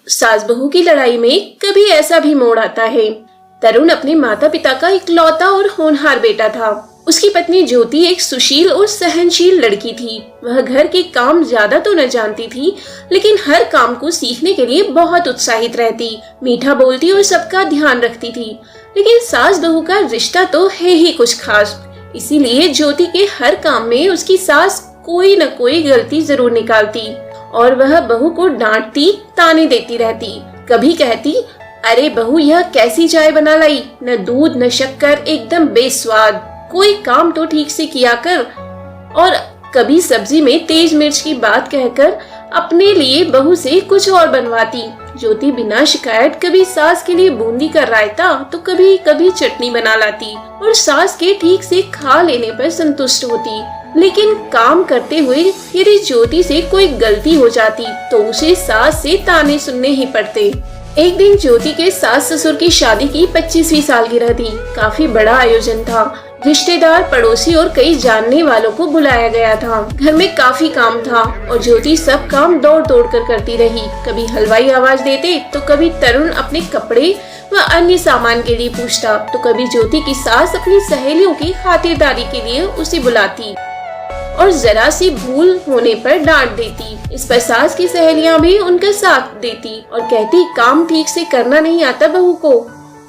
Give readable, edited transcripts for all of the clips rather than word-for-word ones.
सास बहू की लड़ाई में कभी ऐसा भी मोड़ आता है। तरुण अपने माता पिता का इकलौता और होनहार बेटा था। उसकी पत्नी ज्योति एक सुशील और सहनशील लड़की थी। वह घर के काम ज्यादा तो न जानती थी, लेकिन हर काम को सीखने के लिए बहुत उत्साहित रहती, मीठा बोलती और सबका ध्यान रखती थी। लेकिन सास बहू का रिश्ता तो है ही कुछ खास, इसीलिए ज्योति के हर काम में उसकी सास कोई न कोई गलती जरूर निकालती और वह बहू को डांटती, ताने देती रहती। कभी कहती, अरे बहू यह कैसी चाय बना लाई, न दूध न शक्कर, एकदम बेस्वाद, कोई काम तो ठीक से किया कर। और कभी सब्जी में तेज मिर्च की बात कहकर अपने लिए बहू से कुछ और बनवाती। ज्योति बिना शिकायत कभी सास के लिए बूंदी का रायता तो कभी कभी चटनी बना लाती और सास के ठीक से खा लेने पर संतुष्ट होती। लेकिन काम करते हुए यदि ज्योति से कोई गलती हो जाती तो उसे सास से ताने सुनने ही पड़ते। एक दिन ज्योति के सास ससुर की शादी की 25वीं सालगिरह थी। काफी बड़ा आयोजन था। रिश्तेदार, पड़ोसी और कई जानने वालों को बुलाया गया था। घर में काफी काम था और ज्योति सब काम दौड़ दौड़ कर करती रही। कभी हलवाई आवाज देते तो कभी तरुण अपने कपड़े व अन्य सामान के लिए पूछता तो कभी ज्योति की सास अपनी सहेलियों की खातिरदारी के लिए उसे बुलाती और जरा सी भूल होने पर डांट देती। इस पर सास की सहेलियां भी उनका साथ देती और कहती, काम ठीक से करना नहीं आता बहू को।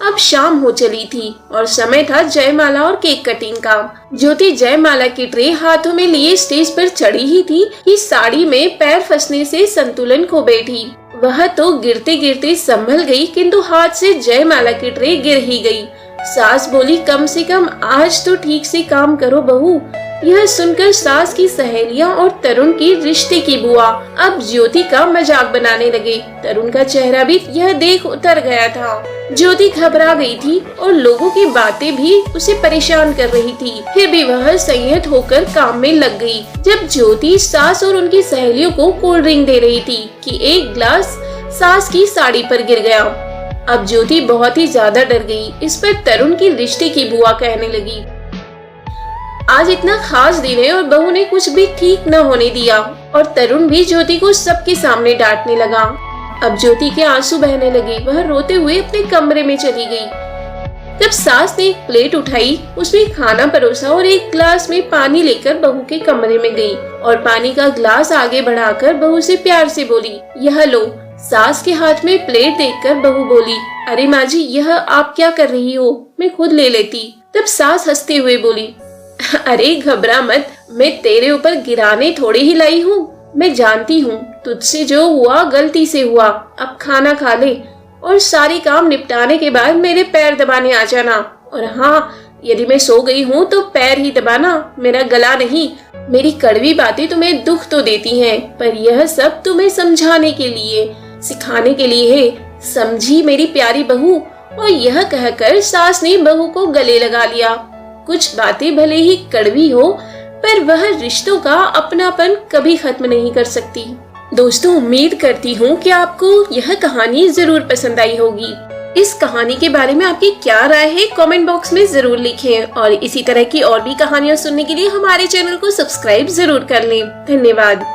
अब शाम हो चली थी और समय था जयमाला और केक कटिंग का। ज्योति जयमाला की ट्रे हाथों में लिए स्टेज पर चढ़ी ही थी कि साड़ी में पैर फंसने से संतुलन खो बैठी। वह तो गिरते गिरते संभल गई, किंतु हाथ से जयमाला की ट्रे गिर ही गई। सास बोली, कम से कम आज तो ठीक से काम करो बहू। यह सुनकर सास की सहेलियां और तरुण की रिश्ते की बुआ अब ज्योति का मजाक बनाने लगे। तरुण का चेहरा भी यह देख उतर गया था। ज्योति घबरा गई थी और लोगों की बातें भी उसे परेशान कर रही थी। फिर भी वह संयत होकर काम में लग गई। जब ज्योति सास और उनकी सहेलियों को कोल्ड ड्रिंक दे रही थी कि एक ग्लास सास की साड़ी पर गिर गया। अब ज्योति बहुत ही ज्यादा डर गई। इस पर तरुण की रिश्ते की बुआ कहने लगी, आज इतना खास दिन है और बहू ने कुछ भी ठीक न होने दिया। और तरुण भी ज्योति को सबके सामने डांटने लगा। अब ज्योति के आंसू बहने लगे। वह रोते हुए अपने कमरे में चली गई। जब सास ने एक प्लेट उठाई, उसमें खाना परोसा और एक ग्लास में पानी लेकर बहू के कमरे में गई और पानी का ग्लास आगे बढ़ाकर बहू से प्यार से बोली, यह लो। सास के हाथ में प्लेट देखकर बहू बोली, अरे माँ जी, यह आप क्या कर रही हो, मैं खुद ले लेती। तब सास हंसते हुए बोली, अरे घबरा मत, मैं तेरे ऊपर गिराने थोड़ी ही लाई हूँ। मैं जानती हूँ तुझसे जो हुआ गलती से हुआ। अब खाना खा ले और सारी काम निपटाने के बाद मेरे पैर दबाने आ जाना। और हाँ, यदि मैं सो गई हूँ तो पैर ही दबाना, मेरा गला नहीं। मेरी कड़वी बातें तुम्हें दुख तो देती हैं, पर यह सब तुम्हें समझाने के लिए, सिखाने के लिए है। समझी मेरी प्यारी बहू। और यह कहकर सास ने बहू को गले लगा लिया। कुछ बातें भले ही कड़वी हो, पर वह रिश्तों का अपनापन कभी खत्म नहीं कर सकती। दोस्तों, उम्मीद करती हूँ कि आपको यह कहानी जरूर पसंद आई होगी। इस कहानी के बारे में आपकी क्या राय है, कमेंट बॉक्स में जरूर लिखें और इसी तरह की और भी कहानियाँ सुनने के लिए हमारे चैनल को सब्सक्राइब जरूर कर लें। धन्यवाद।